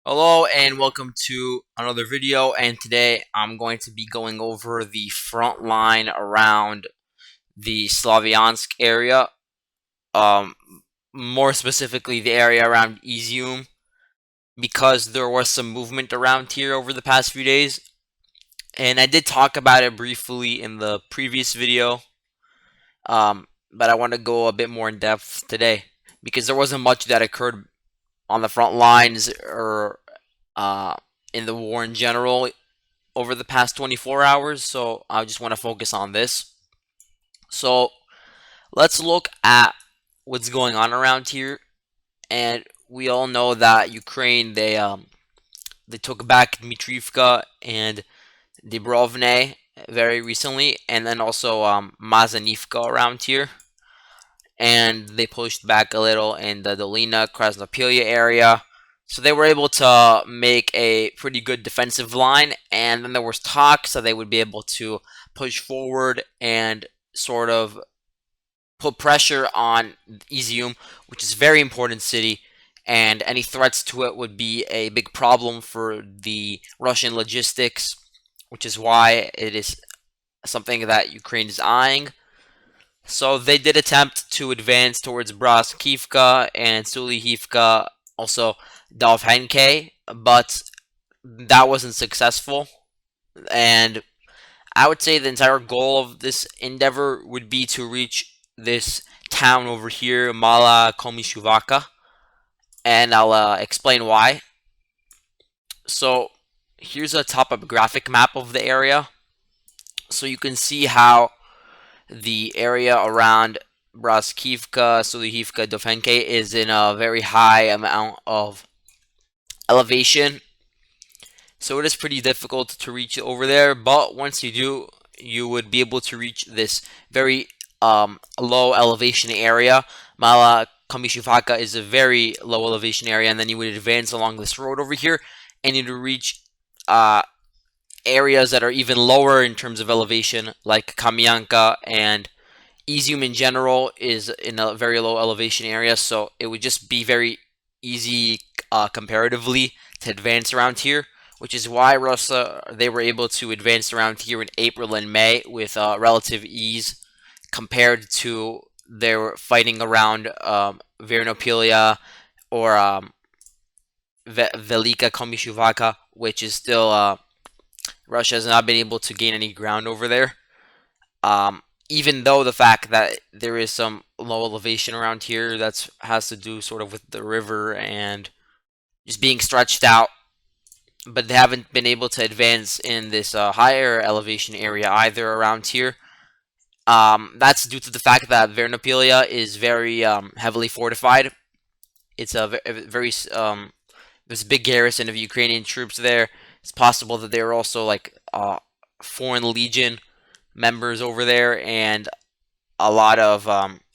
Hello and welcome to another video, and today I'm going to be going over the front line around the Slavyansk area, um, more specifically the area around Izyum, because there was some movement around here over the past few days, and I did talk about it briefly in the previous video, but I want to go a bit more in depth today, because there wasn't much that occurred on the front lines or uh, in the war in general over the past 24 hours, so I just want to focus on this. So let's look at what's going on around here, and we all know that Ukraine they took back Dmitrivka and Dubrovne very recently, and then also Mazanivka around here, and they pushed back a little in the Dolina Krasnopilia area. So they were able to make a pretty good defensive line, and then there was talk so they would be able to push forward and sort of put pressure on Izium, which is a very important city, and any threats to it would be a big problem for the Russian logistics, which is why it is something that Ukraine is eyeing. So they did attempt to advance towards Braskivka and Sulihivka, also Dovhenke, but that wasn't successful. And I would say the entire goal of this endeavor would be to reach this town over here, Mala Komishuvaka, and I'll explain why. So here's a topographic map of the area, so you can see how the area around Braskivka, Sulihivka, Dovhenke is in a very high amount of elevation. So it is pretty difficult to reach over there, but once you do, you would be able to reach this very low elevation area. Mala Kamishivaka is a very low elevation area, and then you would advance along this road over here, and you'd reach uh, areas that are even lower in terms of elevation, like Kamyanka, and Izyum in general is in a very low elevation area, so it would just be very easy comparatively to advance around here, which is why Russia they were able to advance around here in April and May with relative ease compared to their fighting around Vernopilia or Velika Komishuvaka, which is still Russia has not been able to gain any ground over there. Um, Even though the fact that there is some low elevation around here that has to do sort of with the river and just being stretched out, but they haven't been able to advance in this higher elevation area either around here. That's due to the fact that Vernopilia is very heavily fortified. It's a very there's a big garrison of Ukrainian troops there. It's possible that there are also like foreign legion members over there and a lot of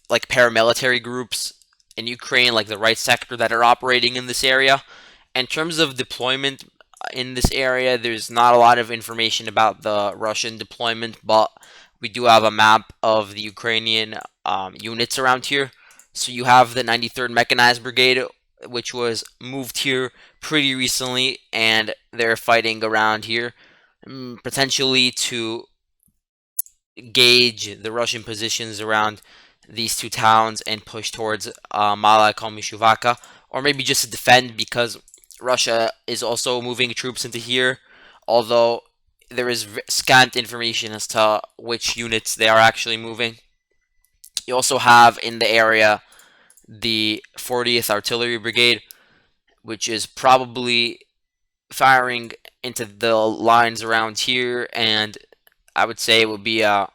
like paramilitary groups in Ukraine, like the right sector, that are operating in this area. In terms of deployment in this area, there's not a lot of information about the Russian deployment, but we do have a map of the Ukrainian units around here. So you have the 93rd Mechanized Brigade, which was moved here pretty recently, and they're fighting around here, potentially to gauge the Russian positions around these two towns and push towards Mala Komishuvaka, or maybe just to defend because Russia is also moving troops into here, although there is scant information as to which units they are actually moving. You also have in the area the 40th Artillery Brigade, which is probably firing into the lines around here, and I would say it would be a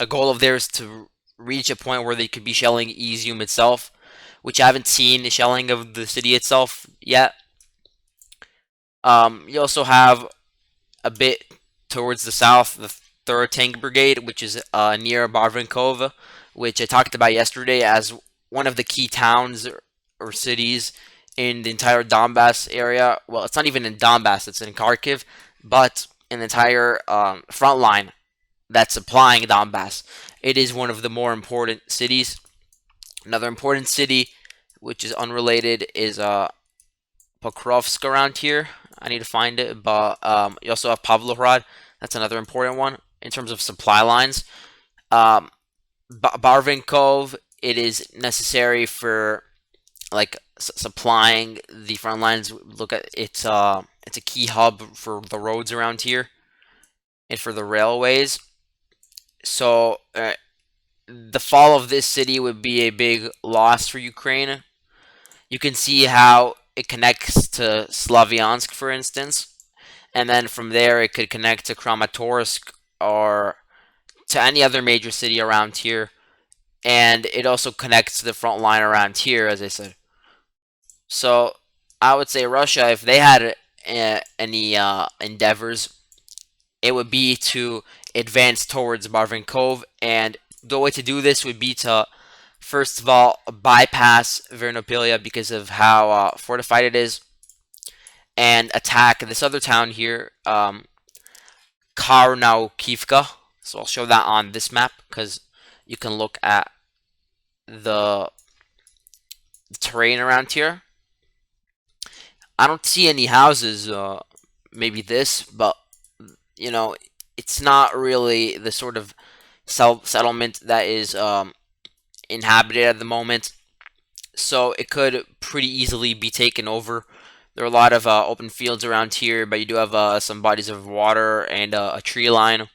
goal of theirs to reach a point where they could be shelling Izium itself, which I haven't seen the shelling of the city itself yet. You also have a bit towards the south the 3rd Tank Brigade, which is near Barvinkova, which I talked about yesterday as one of the key towns or cities in the entire Donbass area. Well, it's not even in Donbass, it's in Kharkiv, but in the entire front line that's supplying Donbass. It is one of the more important cities. Another important city, which is unrelated, is Pokrovsk around here. I need to find it, but you also have Pavlohrad. That's another important one in terms of supply lines. Um, Barvinkov, it is necessary for like supplying the front lines. Look at it's a key hub for the roads around here and for the railways. So the fall of this city would be a big loss for Ukraine. You can see how it connects to Slavyansk, for instance, and then from there it could connect to Kramatorsk or to any other major city around here, and it also connects to the front line around here, as I said. So I would say Russia, if they had any endeavors, it would be to advance towards Barvinkov, and the way to do this would be to first of all bypass Vernopilia because of how fortified it is, and attack this other town here, Karnaukivka. So I'll show that on this map because you can look at the terrain around here. I don't see any houses. Maybe this, but you know, it's not really the sort of settlement that is inhabited at the moment. So it could pretty easily be taken over. There are a lot of open fields around here, but you do have some bodies of water and a tree line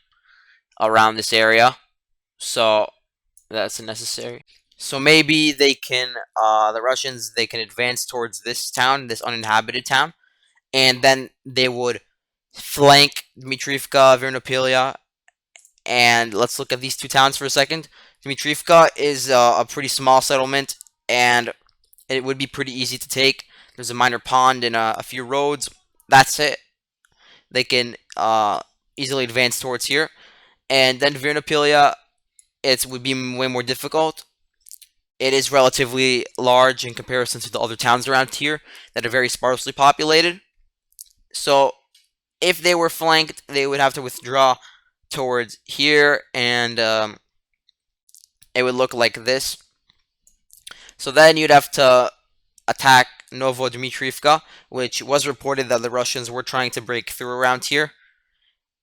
around this area. So that's necessary. So maybe they can, the Russians, they can advance towards this town, this uninhabited town, and then they would flank Dmitrivka, Vernopilia, and let's look at these two towns for a second. Dmitrivka is a pretty small settlement, and it would be pretty easy to take. There's a minor pond and a few roads. That's it. They can easily advance towards here. And then Vernopilia, it would be way more difficult. It is relatively large in comparison to the other towns around here that are very sparsely populated. So if they were flanked, they would have to withdraw towards here, and it would look like this. So then you'd have to attack Novodmitrivka, which was reported that the Russians were trying to break through around here,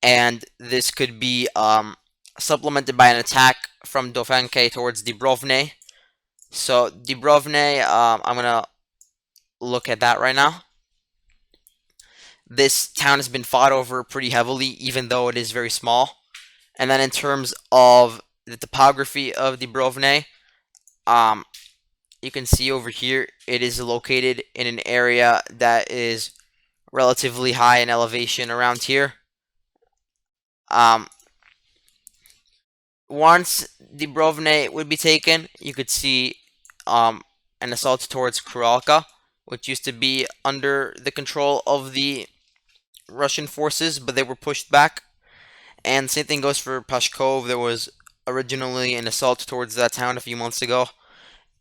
and this could be supplemented by an attack from Dofenke towards Dibrovne. So Dibrovne, I'm gonna look at that right now. This town has been fought over pretty heavily, even though it is very small. And then in terms of the topography of Dibrovne, um, you can see over here it is located in an area that is relatively high in elevation around here. Um, Once Dibrovne would be taken, you could see an assault towards Kuralka, which used to be under the control of the Russian forces, but they were pushed back. And same thing goes for Pashkov. There was originally an assault towards that town a few months ago,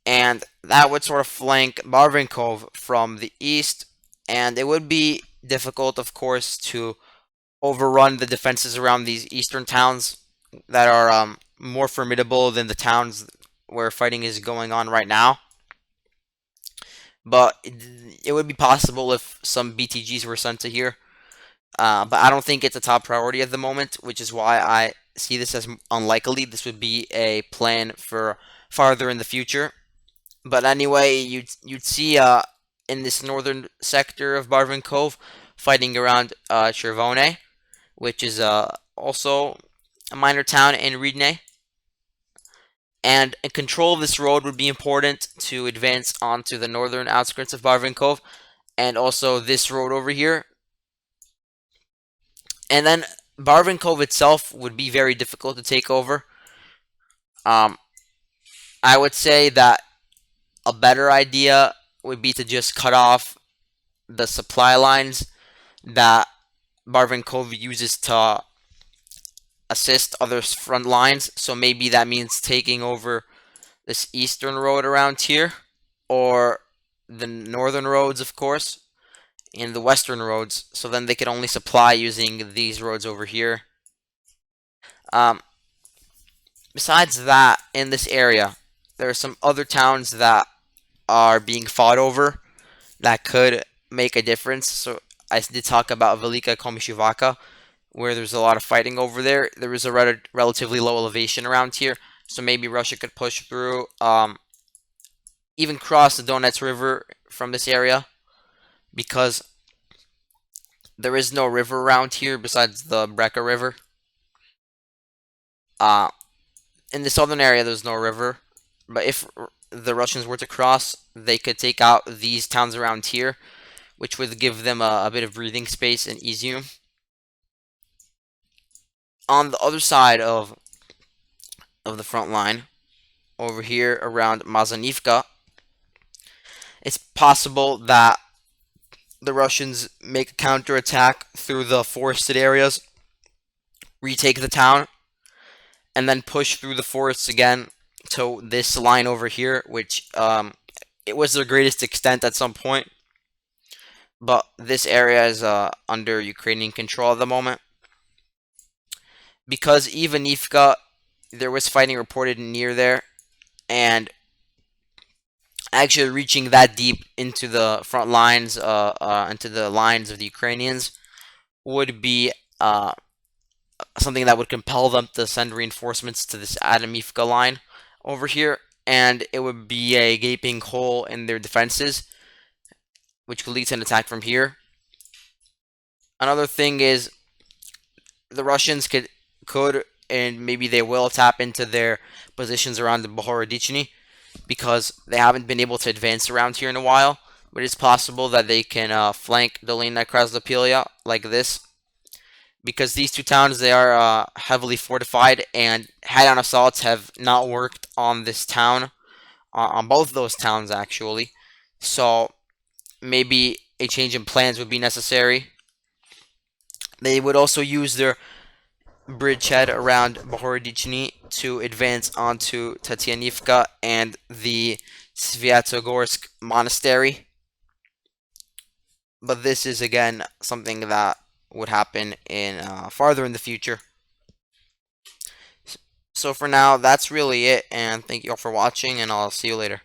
and that would sort of flank Barvinkov from the east, and it would be difficult, of course, to overrun the defenses around these eastern towns that are more formidable than the towns where fighting is going on right now. But it would be possible if some BTGs were sent to here. But I don't think it's a top priority at the moment, which is why I see this as unlikely. This would be a plan for farther in the future. But anyway, you'd see in this northern sector of Barvinkov fighting around Chervone, which is also a minor town in Ridne. And control of this road would be important to advance onto the northern outskirts of Barvinkov, and also this road over here. And then Barvinkov itself would be very difficult to take over. Um, I would say that a better idea would be to just cut off the supply lines that Barvinkov uses to assist other front lines. So maybe that means taking over this eastern road around here, or the northern roads, of course, and the western roads. So then they can only supply using these roads over here. Um, Besides that, in this area, there are some other towns that are being fought over that could make a difference. So I did talk about Velika Komishivaka, where there's a lot of fighting over there. There is a relatively low elevation around here, so maybe Russia could push through, even cross the Donets River from this area, because there is no river around here besides the Breka River. Uh, in the southern area, there's no river, but if the Russians were to cross, they could take out these towns around here, which would give them a bit of breathing space in Izyum. On the other side of the front line, over here around Mazanivka, it's possible that the Russians make a counterattack through the forested areas, retake the town, and then push through the forests again to this line over here, which it was their greatest extent at some point. But this area is under Ukrainian control at the moment. Because Ivanivka, there was fighting reported near there, and actually reaching that deep into the front lines, into the lines of the Ukrainians, would be something that would compel them to send reinforcements to this Adamivka line over here, and it would be a gaping hole in their defenses, which could lead to an attack from here. Another thing is the Russians could and maybe they will tap into their positions around the Bohorodichny, because they haven't been able to advance around here in a while. But it's possible that they can flank Dolina Krasnopilia like this, because these two towns, they are heavily fortified, and head-on assaults have not worked on this town, on both those towns actually. So maybe a change in plans would be necessary. They would also use their bridgehead around Bohorodichny to advance onto Tatianivka and the Svyatogorsk monastery. But this is again something that would happen in farther in the future. So for now, that's really it, and thank you all for watching, and I'll see you later.